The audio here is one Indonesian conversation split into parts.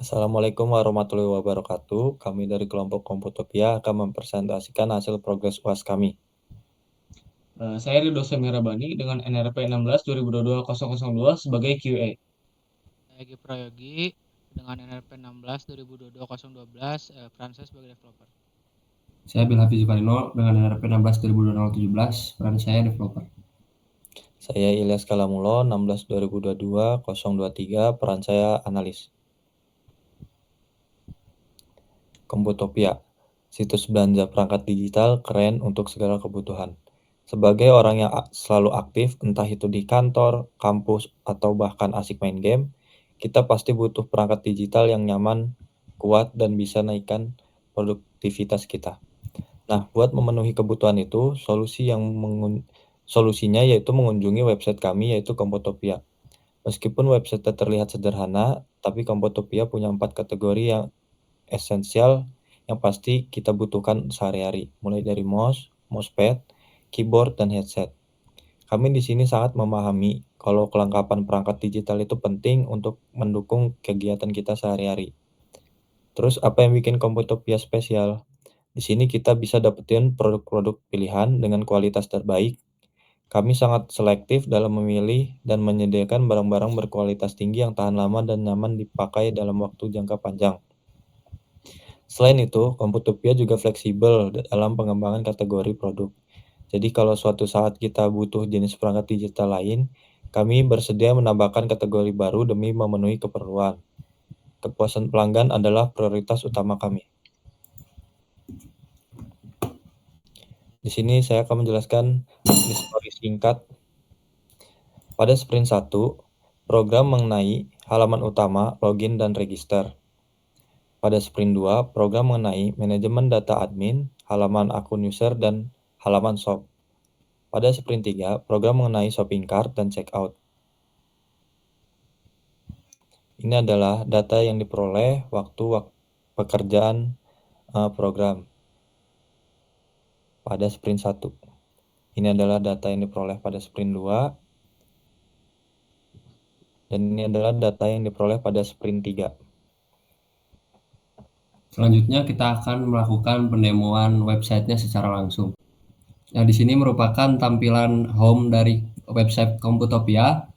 Assalamualaikum warahmatullahi wabarakatuh. Kami dari kelompok Komputopia akan mempresentasikan hasil progres UAS kami. Saya Ridho Semirabani dengan NRP 16/2022-002 sebagai QA. Saya Egy Prayogi dengan NRP 16/2022-012 peran saya sebagai developer. Saya Bilhafi Zukarino dengan NRP 16/2022-017, peran saya developer. Saya Ilyas Kalamulo, 16/2022-023, peran saya analis. Komputopia, situs belanja perangkat digital keren untuk segala kebutuhan. Sebagai orang yang selalu aktif, entah itu di kantor, kampus, atau bahkan asik main game, kita pasti butuh perangkat digital yang nyaman, kuat, dan bisa naikkan produktivitas kita. Nah, buat memenuhi kebutuhan itu, solusinya yaitu mengunjungi website kami yaitu Komputopia. Meskipun website terlihat sederhana, tapi Komputopia punya 4 kategori yang esensial yang pasti kita butuhkan sehari-hari, mulai dari mousepad, keyboard, dan headset. Kami di sini sangat memahami kalau kelengkapan perangkat digital itu penting untuk mendukung kegiatan kita sehari-hari. Terus apa yang bikin Komputopia spesial? Di sini kita bisa dapetin produk-produk pilihan dengan kualitas terbaik. Kami sangat selektif dalam memilih dan menyediakan barang-barang berkualitas tinggi yang tahan lama dan nyaman dipakai dalam waktu jangka panjang. Selain itu, Komputopia juga fleksibel dalam pengembangan kategori produk. Jadi kalau suatu saat kita butuh jenis perangkat digital lain, kami bersedia menambahkan kategori baru demi memenuhi keperluan. Kepuasan pelanggan adalah prioritas utama kami. Di sini saya akan menjelaskan histori singkat. Pada sprint 1, program mengenai halaman utama, login, dan register. Pada sprint 2, program mengenai manajemen data admin, halaman akun user, dan halaman shop. Pada sprint 3, program mengenai shopping cart dan checkout. Ini adalah data yang diperoleh waktu pekerjaan program pada sprint 1. Ini adalah data yang diperoleh pada sprint 2. Dan ini adalah data yang diperoleh pada sprint 3. Selanjutnya kita akan melakukan pendemoan websitenya secara langsung. Nah, di sini merupakan tampilan home dari website Komputopia.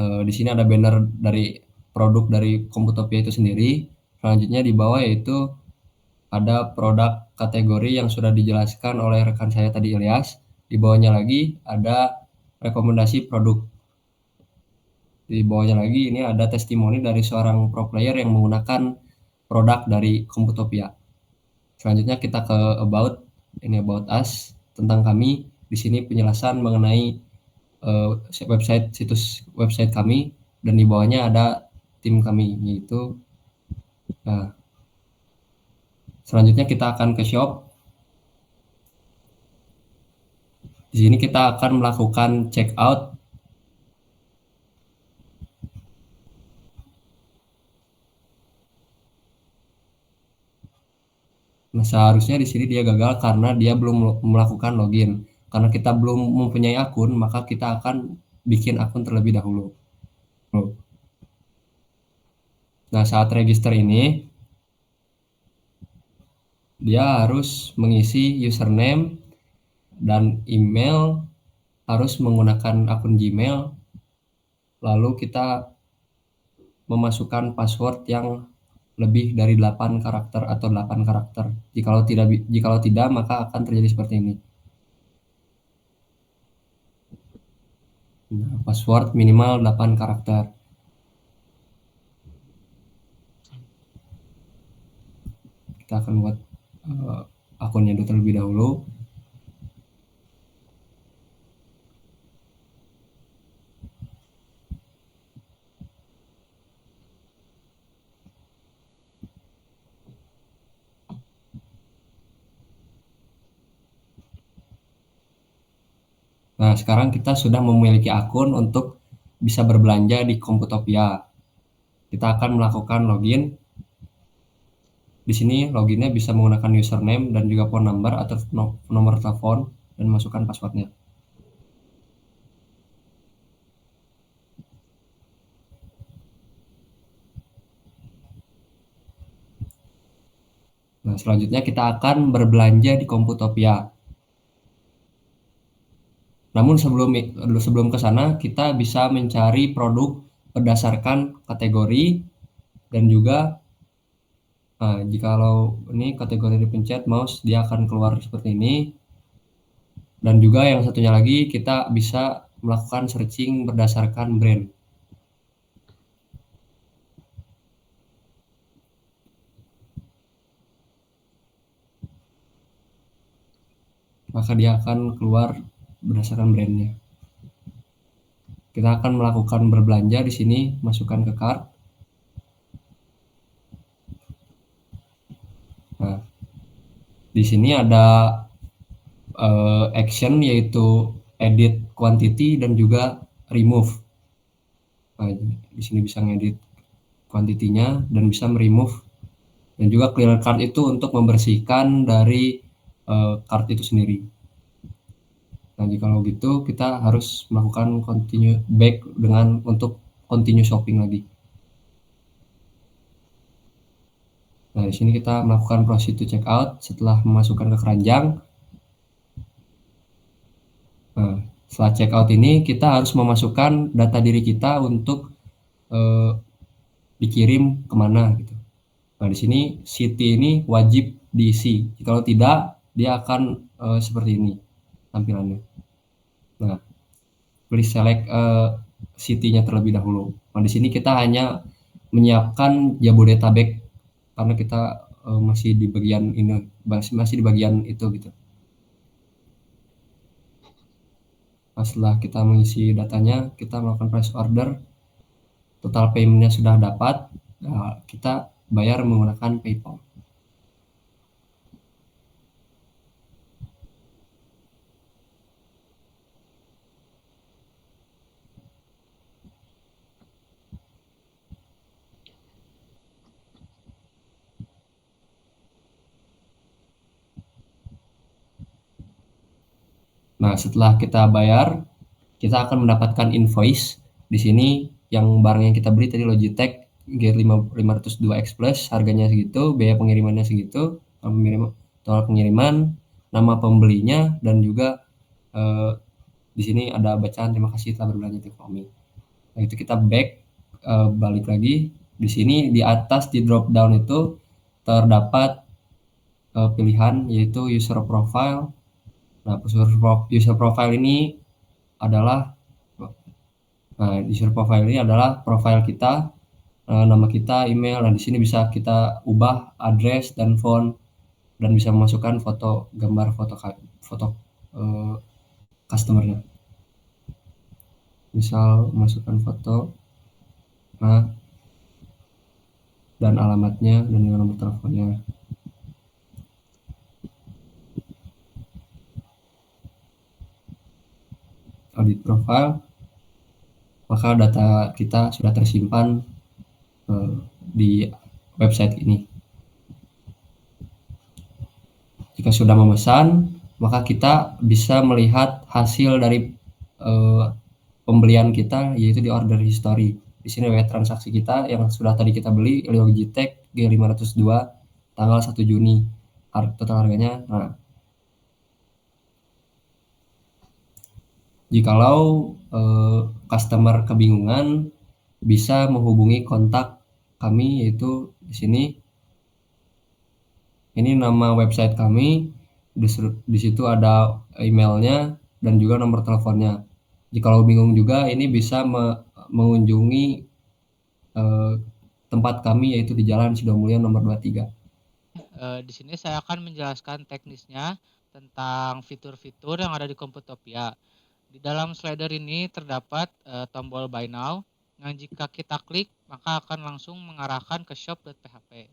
Di sini ada banner dari produk dari Komputopia itu sendiri. Selanjutnya di bawah yaitu ada produk kategori yang sudah dijelaskan oleh rekan saya tadi Ilyas. Di bawahnya lagi ada rekomendasi produk. Di bawahnya lagi ini ada testimoni dari seorang pro player yang menggunakan produk dari Komputopia. Selanjutnya kita ke about, ini about us, tentang kami. Di sini penjelasan mengenai situs website kami, dan di bawahnya ada tim kami, yaitu selanjutnya kita akan ke shop. Di sini kita akan melakukan checkout. Nah, seharusnya di sini dia gagal karena dia belum melakukan login. Karena kita belum mempunyai akun, maka kita akan bikin akun terlebih dahulu. Nah, saat register ini, dia harus mengisi username dan email, harus menggunakan akun Gmail, lalu kita memasukkan password yang lebih dari 8 karakter atau 8 karakter. Jikalau tidak, maka akan terjadi seperti ini. Nah, password minimal 8 karakter. Kita akan buat akunnya terlebih dahulu. Nah, sekarang kita sudah memiliki akun untuk bisa berbelanja di Komputopia. Kita akan melakukan login. Di sini loginnya bisa menggunakan username dan juga phone number atau nomor telepon dan masukkan passwordnya. Selanjutnya kita akan berbelanja di Komputopia. Namun sebelum ke sana kita bisa mencari produk berdasarkan kategori dan juga jikalau ini kategori dipencet mouse dia akan keluar seperti ini. Dan juga yang satunya lagi kita bisa melakukan searching berdasarkan brand. Maka dia akan keluar berdasarkan brandnya. Kita akan melakukan berbelanja di sini, masukkan ke cart. Nah, di sini ada action yaitu edit quantity dan juga remove. Nah, di sini bisa ngedit quantity-nya dan bisa meremove, dan juga clear cart itu untuk membersihkan dari cart itu sendiri. Nah, kalau gitu kita harus melakukan continue back untuk continue shopping lagi. Nah, di sini kita melakukan proceed to checkout setelah memasukkan ke keranjang. Nah, setelah checkout ini kita harus memasukkan data diri kita untuk dikirim kemana gitu. Nah, di sini city ini wajib diisi. Kalau tidak, dia akan seperti ini tampilannya. Nah, please select city-nya terlebih dahulu. Nah, di sini kita hanya menyiapkan Jabodetabek karena kita masih di bagian ini, masih di bagian itu gitu. Nah, setelah kita mengisi datanya, kita melakukan place order. Total payment-nya sudah dapat. Nah, kita bayar menggunakan PayPal. Nah, setelah kita bayar, kita akan mendapatkan invoice. Di sini yang barang yang kita beli tadi Logitech G502X Plus, harganya segitu, biaya pengirimannya segitu, total pengiriman, nama pembelinya, dan juga di sini ada bacaan terima kasih telah berbelanja di kami. Nah, itu kita back, balik lagi. Di sini di atas di drop down itu terdapat pilihan yaitu user profile. Nah, user profile ini adalah profile kita, nama kita, email. Nah, di sini bisa kita ubah address dan font, dan bisa memasukkan gambar foto customer-nya. Misal masukkan foto, dan alamatnya dan juga nomor teleponnya. Audit profile, maka data kita sudah tersimpan di website ini. Jika sudah memesan, maka kita bisa melihat hasil dari pembelian kita, yaitu di order history. Di sini riwayat transaksi kita yang sudah tadi kita beli, Logitech G502 tanggal 1 Juni. Total harganya. Nah, jikalau customer kebingungan, bisa menghubungi kontak kami, yaitu di sini. Ini nama website kami, di situ ada emailnya dan juga nomor teleponnya. Jikalau bingung juga, ini bisa mengunjungi tempat kami, yaitu di Jalan Sidomulyo nomor 23. Di sini saya akan menjelaskan teknisnya tentang fitur-fitur yang ada di Komputopia. Di dalam slider ini terdapat tombol Buy Now, yang jika kita klik maka akan langsung mengarahkan ke shop.php.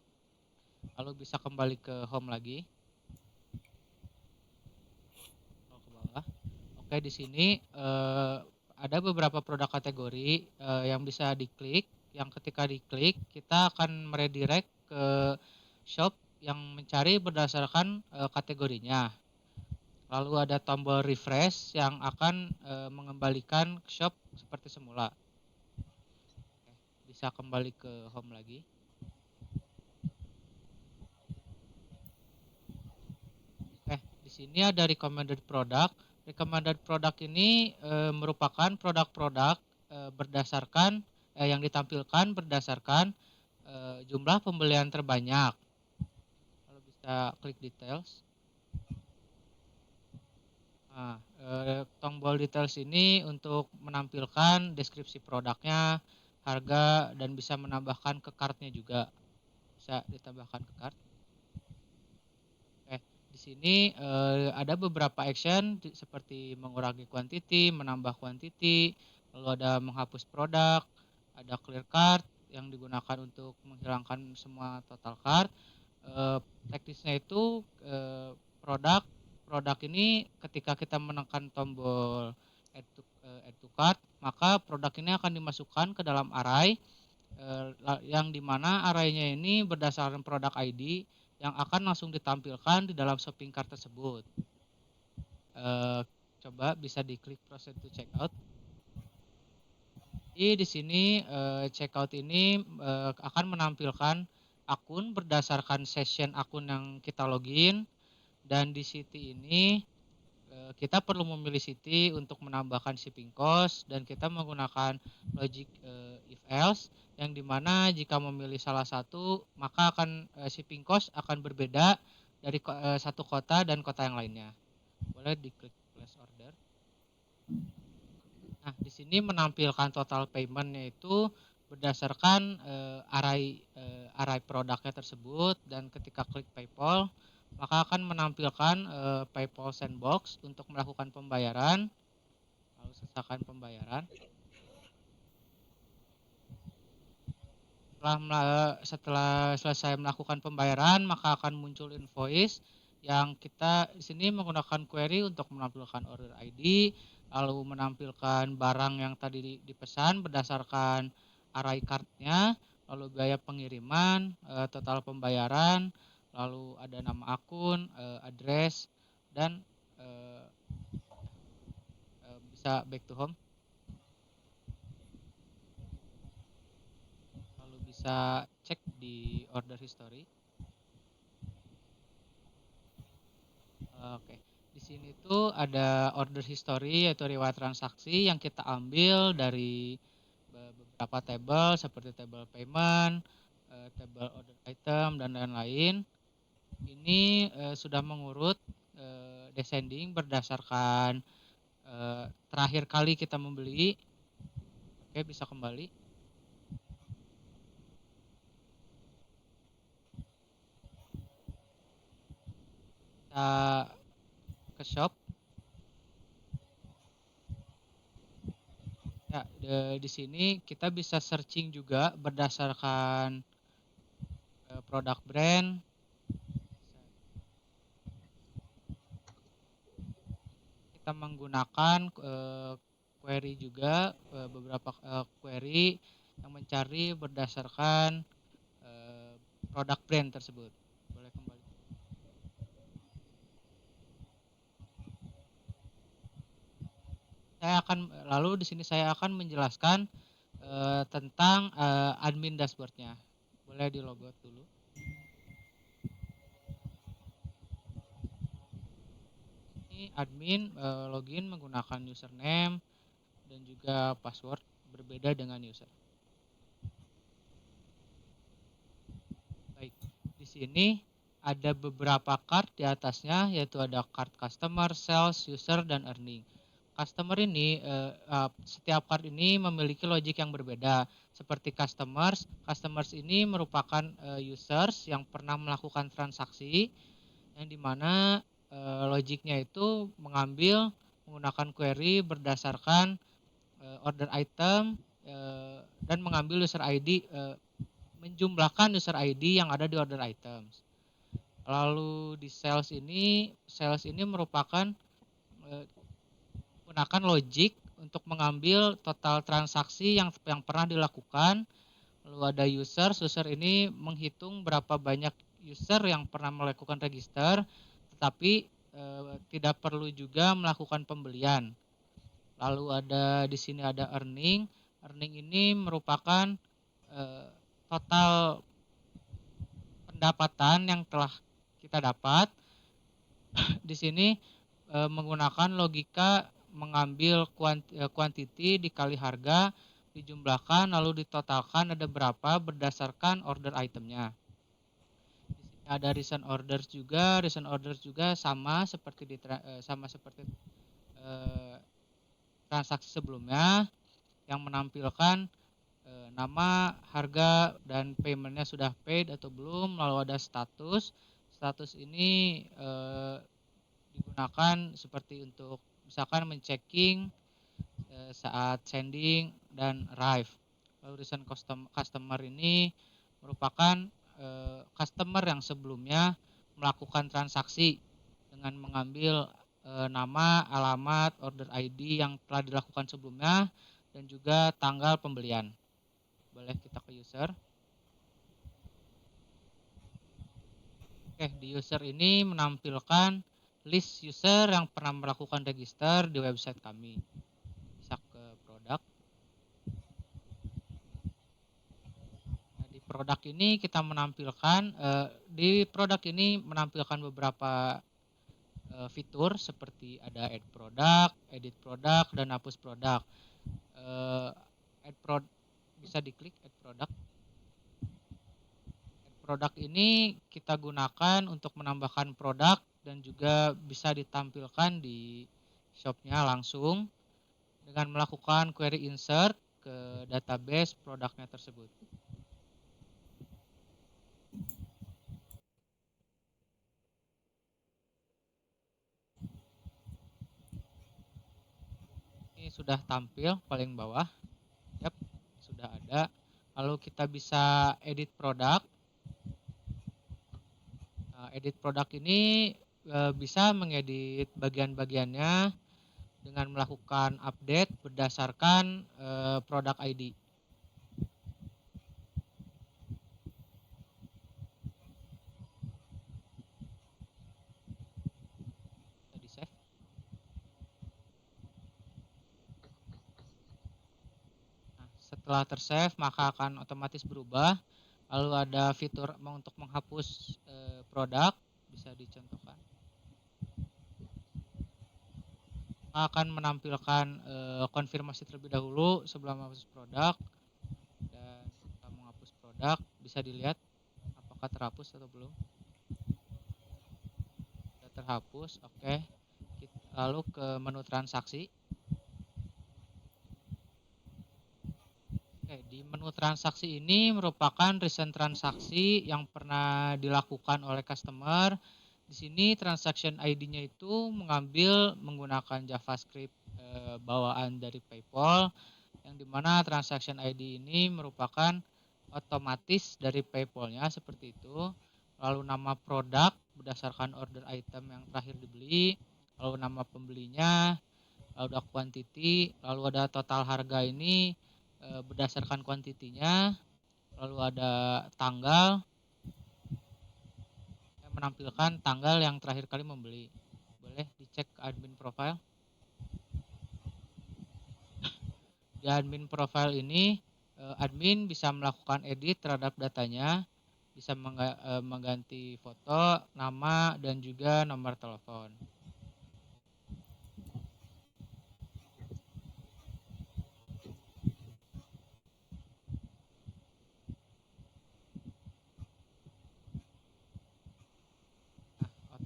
Lalu bisa kembali ke home lagi. Ke bawah. Oke, di sini ada beberapa produk kategori yang bisa diklik. Yang ketika diklik kita akan meredirect ke shop yang mencari berdasarkan kategorinya. Lalu ada tombol refresh yang akan mengembalikan ke shop seperti semula. Bisa kembali ke home lagi. Di sini ada recommended product. Recommended product ini merupakan produk-produk berdasarkan yang ditampilkan berdasarkan jumlah pembelian terbanyak. Kalau bisa klik details. Nah, tombol details ini untuk menampilkan deskripsi produknya, harga, dan bisa menambahkan ke kartnya juga. Bisa ditambahkan ke kart. Di sini ada beberapa action seperti mengurangi quantity, menambah quantity, lalu ada menghapus produk, ada clear cart yang digunakan untuk menghilangkan semua total cart. Teknisnya itu produk ini ketika kita menekan tombol add to cart, maka produk ini akan dimasukkan ke dalam array yang dimana arraynya ini berdasarkan produk ID yang akan langsung ditampilkan di dalam shopping cart tersebut. Coba bisa diklik proceed to checkout. Di sini checkout ini akan menampilkan akun berdasarkan session akun yang kita login, dan di city ini kita perlu memilih city untuk menambahkan shipping cost, dan kita menggunakan logic if else yang dimana jika memilih salah satu maka akan shipping cost akan berbeda dari satu kota dan kota yang lainnya. Boleh diklik place order. Nah, di sini menampilkan total payment-nya itu berdasarkan array produknya tersebut, dan ketika klik PayPal maka akan menampilkan PayPal sandbox untuk melakukan pembayaran. Lalu selesaikan pembayaran. Setelah selesai melakukan pembayaran maka akan muncul invoice yang kita di sini menggunakan query untuk menampilkan order ID, lalu menampilkan barang yang tadi dipesan berdasarkan array card-nya, lalu biaya pengiriman, total pembayaran, lalu ada nama akun, address, dan bisa back to home. Lalu bisa cek di order history. Oke. Di sini tuh ada order history yaitu riwayat transaksi yang kita ambil dari beberapa table seperti table payment, table order item, dan lain-lain. Ini sudah mengurut descending berdasarkan terakhir kali kita membeli. Oke, bisa kembali. Kita ke shop. Ya, di sini kita bisa searching juga berdasarkan produk brand. Kita menggunakan query juga, beberapa query yang mencari berdasarkan produk brand tersebut. Boleh kembali. Lalu di sini saya akan menjelaskan tentang admin dashboardnya. Boleh di logout dulu. Ini admin login menggunakan username dan juga password berbeda dengan user. Baik, di sini ada beberapa card di atasnya, yaitu ada card customer, sales, user, dan earning. Customer ini setiap card ini memiliki logic yang berbeda. Seperti customers ini merupakan users yang pernah melakukan transaksi, yang dimana logiknya itu menggunakan query berdasarkan order item dan mengambil user ID, menjumlahkan user ID yang ada di order items. Lalu di sales ini merupakan menggunakan logic untuk mengambil total transaksi yang pernah dilakukan. Lalu ada user ini menghitung berapa banyak user yang pernah melakukan register, tetapi tidak perlu juga melakukan pembelian. Lalu di sini ada earning. Earning ini merupakan total pendapatan yang telah kita dapat di sini menggunakan logika mengambil quantity dikali harga, dijumlahkan lalu ditotalkan ada berapa berdasarkan order itemnya. Di sini ada recent orders juga sama seperti transaksi sebelumnya yang menampilkan nama, harga, dan paymentnya sudah paid atau belum, lalu ada status. Status ini digunakan seperti untuk misalkan mencekking saat sending dan arrive. Lalu recent customer ini merupakan customer yang sebelumnya melakukan transaksi dengan mengambil nama, alamat, order ID yang telah dilakukan sebelumnya, dan juga tanggal pembelian. Boleh kita ke user. Oke, di user ini menampilkan list user yang pernah melakukan register di website kami. Bisa ke produk. Nah, di produk ini kita menampilkan beberapa fitur seperti ada add product, edit product, dan hapus product. Bisa diklik add product. Produk ini kita gunakan untuk menambahkan produk dan juga bisa ditampilkan di shopnya langsung dengan melakukan query insert ke database produknya tersebut. Ini sudah tampil paling bawah. Yap, sudah ada. Lalu kita bisa edit produk. Edit produk ini bisa mengedit bagian-bagiannya dengan melakukan update berdasarkan produk ID. Di save. Nah, setelah tersave maka akan otomatis berubah. Lalu ada fitur untuk menghapus produk, bisa dicontohkan. Akan menampilkan konfirmasi terlebih dahulu sebelum menghapus produk, dan setelah menghapus produk bisa dilihat apakah terhapus atau belum. Sudah terhapus, oke. Lalu ke menu transaksi. Oke, di menu transaksi ini merupakan recent transaksi yang pernah dilakukan oleh customer. Di sini transaction ID-nya itu menggunakan JavaScript bawaan dari PayPal, yang dimana transaction ID ini merupakan otomatis dari PayPal-nya seperti itu. Lalu nama produk berdasarkan order item yang terakhir dibeli, lalu nama pembelinya, lalu ada quantity, lalu ada total harga ini berdasarkan kuantitinya, lalu ada tanggal yang menampilkan tanggal yang terakhir kali membeli. Boleh dicek admin profile. Di admin profile ini admin bisa melakukan edit terhadap datanya, bisa mengganti foto, nama, dan juga nomor telepon.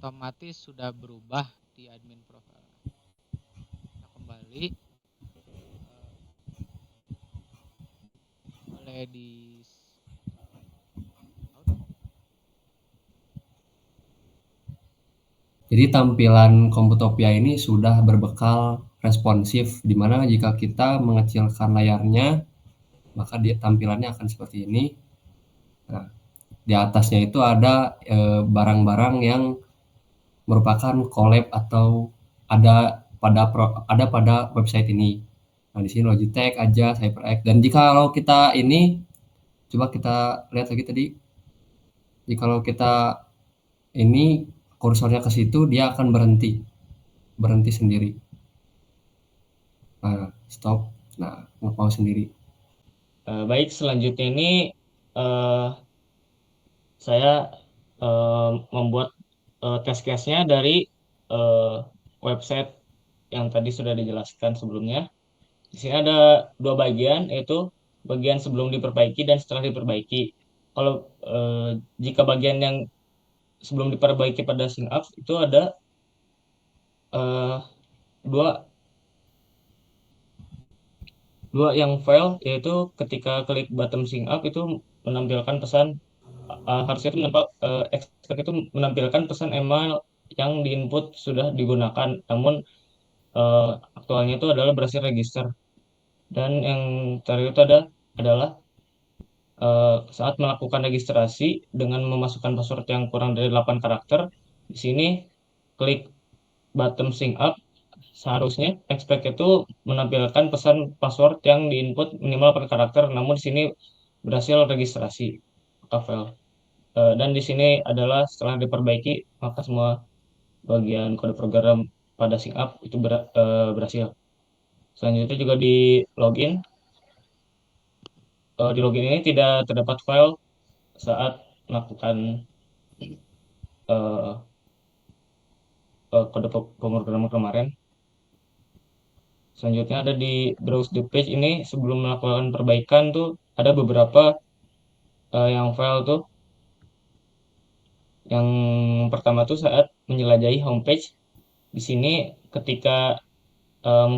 Otomatis sudah berubah di admin profile. Kita kembali, boleh di Jadi tampilan Komputopia ini sudah berbekal responsif, di mana jika kita mengecilkan layarnya maka tampilannya akan seperti ini. Nah, di atasnya itu ada barang-barang yang merupakan collab atau ada pada website ini. Nah, di sini Logitech, Ajas, HyperX. Dan jikalau kita ini, coba kita lihat lagi tadi. Jikalau kita ini kursornya ke situ, dia akan berhenti sendiri. Nah, stop. Nah, nge-pause sendiri. Baik, selanjutnya ini saya membuat test case-nya dari website yang tadi sudah dijelaskan sebelumnya. Di sini ada dua bagian, yaitu bagian sebelum diperbaiki dan setelah diperbaiki. Kalau jika bagian yang sebelum diperbaiki pada SyncUp itu ada eh, dua dua yang file, yaitu ketika klik button SyncUp itu menampilkan pesan harusnya itu expect itu menampilkan pesan email yang diinput sudah digunakan, namun aktualnya itu adalah berhasil register. Dan yang terakhir itu adalah saat melakukan registrasi dengan memasukkan password yang kurang dari 8 karakter. Di sini klik button sync up, seharusnya expect itu menampilkan pesan password yang diinput minimal 8 karakter, namun di sini berhasil registrasi file. Dan di sini adalah setelah diperbaiki, maka semua bagian kode program pada sync up itu berhasil. Selanjutnya juga di login. Di login ini tidak terdapat file saat melakukan uh, kode pemrograman kemarin. Selanjutnya ada di browse the page. Ini sebelum melakukan perbaikan tuh ada beberapa yang file tuh. Yang pertama tuh saat menjelajahi homepage. Di sini ketika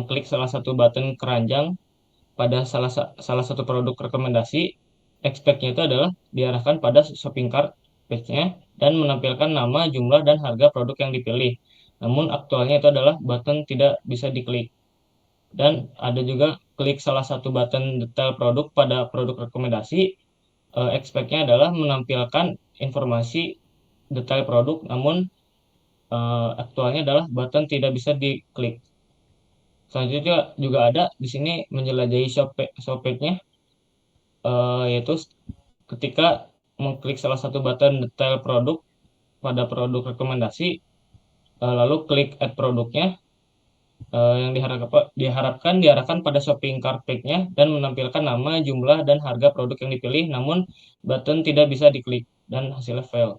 klik salah satu button keranjang pada salah satu produk rekomendasi, expect-nya itu adalah diarahkan pada shopping cart page-nya dan menampilkan nama, jumlah, dan harga produk yang dipilih. Namun aktualnya itu adalah button tidak bisa diklik. Dan ada juga klik salah satu button detail produk pada produk rekomendasi, expect-nya adalah menampilkan informasi detail produk, namun aktualnya adalah button tidak bisa diklik. Selanjutnya juga ada di sini menjelajahi shop page-nya, yaitu ketika mengklik salah satu button detail produk pada produk rekomendasi, lalu klik add produknya, yang diharapkan diarahkan pada shopping cart page-nya dan menampilkan nama, jumlah, dan harga produk yang dipilih, namun button tidak bisa diklik dan hasilnya fail.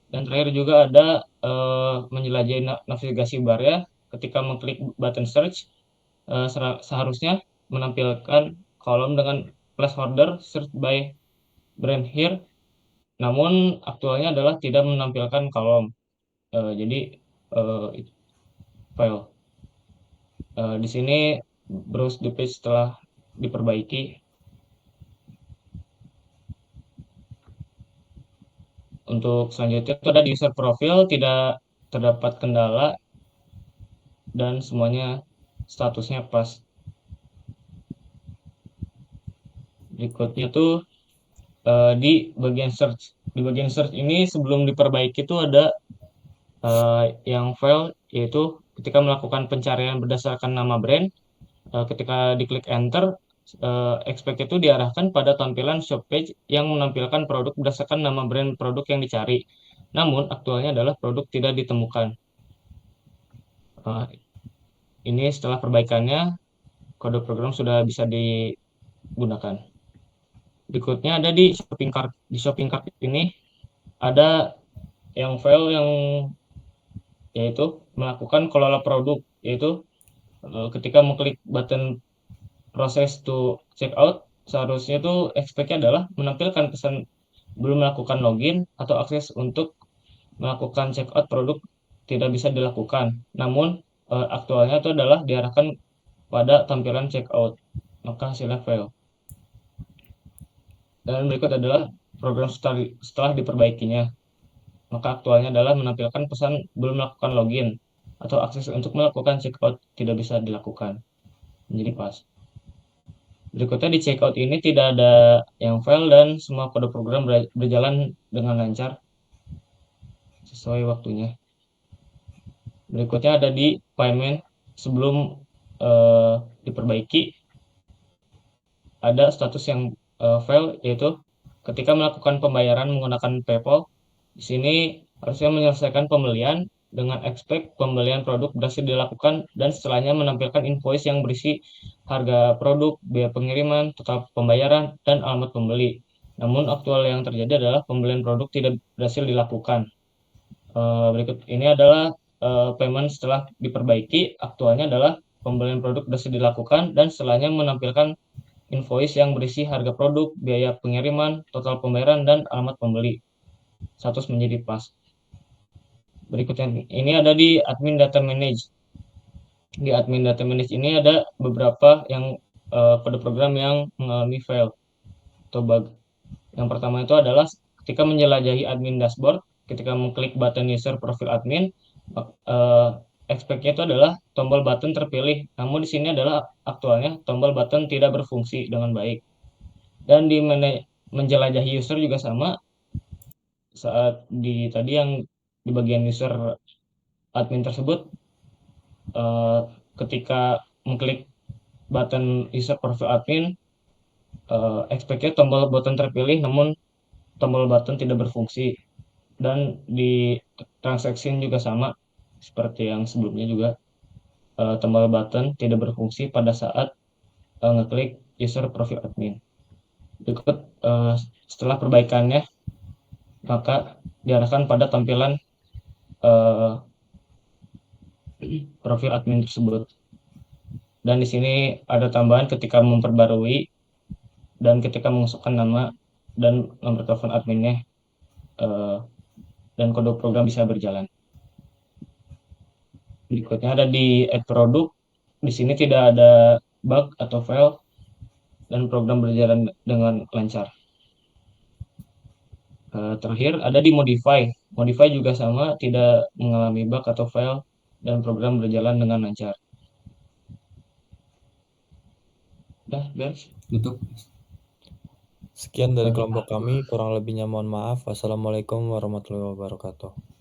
Dan terakhir juga ada menjelajahi navigasi bar ya. Ketika mengklik button search, seharusnya menampilkan kolom dengan placeholder search by brand here, namun aktualnya adalah tidak menampilkan kolom. Jadi fail. Di sini browse the page setelah diperbaiki. Untuk selanjutnya itu ada di user profile, tidak terdapat kendala dan semuanya statusnya pas. Berikutnya tuh di bagian search. Di bagian search ini sebelum diperbaiki itu ada yang file, yaitu ketika melakukan pencarian berdasarkan nama brand, ketika diklik enter, expect itu diarahkan pada tampilan shop page yang menampilkan produk berdasarkan nama brand produk yang dicari. Namun aktualnya adalah produk tidak ditemukan. Ini setelah perbaikannya, kode program sudah bisa digunakan. Berikutnya ada di shopping cart. Di shopping cart ini ada yang file yang yaitu melakukan kelola produk, yaitu ketika mengklik button process to check out, seharusnya itu expect-nya adalah menampilkan pesan belum melakukan login atau akses untuk melakukan check out produk tidak bisa dilakukan. Namun aktualnya itu adalah diarahkan pada tampilan check out, maka hasilnya fail. Dan berikut adalah program setelah diperbaikinya. Maka aktualnya adalah menampilkan pesan belum melakukan login atau akses untuk melakukan checkout tidak bisa dilakukan. Menjadi pas. Berikutnya di checkout ini tidak ada yang fail dan semua kode program berjalan dengan lancar sesuai waktunya. Berikutnya ada di payment. Sebelum diperbaiki, ada status yang fail, yaitu ketika melakukan pembayaran menggunakan PayPal. Di sini harusnya menyelesaikan pembelian dengan expect pembelian produk berhasil dilakukan dan setelahnya menampilkan invoice yang berisi harga produk, biaya pengiriman, total pembayaran, dan alamat pembeli. Namun aktual yang terjadi adalah pembelian produk tidak berhasil dilakukan. Berikut ini adalah payment setelah diperbaiki, aktualnya adalah pembelian produk sudah dilakukan dan setelahnya menampilkan invoice yang berisi harga produk, biaya pengiriman, total pembayaran, dan alamat pembeli. Status menjadi pas. Berikutnya ini ada di admin data manage. Di admin data manage ini ada beberapa yang kode program yang mengalami fail atau bug. Yang pertama itu adalah ketika menjelajahi admin dashboard, ketika mengklik button user profil admin, expect-nya itu adalah tombol button terpilih. Namun di sini adalah aktualnya tombol button tidak berfungsi dengan baik. Dan di menjelajahi user juga sama. Saat tadi yang di bagian user admin tersebut, ketika mengklik button user profil admin, expect-nya tombol button terpilih namun tombol button tidak berfungsi. Dan di transaction juga sama seperti yang sebelumnya juga, tombol button tidak berfungsi pada saat ngeklik user profil admin. Berikut setelah perbaikannya maka diarahkan pada tampilan profil admin tersebut. Dan di sini ada tambahan ketika memperbarui dan ketika mengesahkan nama dan nomor telepon adminnya, dan kode program bisa berjalan. Berikutnya ada di add product. Di sini tidak ada bug atau fail dan program berjalan dengan lancar. Terakhir ada di modify. Modify juga sama, tidak mengalami bug atau fail dan program berjalan dengan lancar. Udah, beres. Tutup. Sekian dari kelompok kami, kurang lebihnya mohon maaf. Wassalamualaikum warahmatullahi wabarakatuh.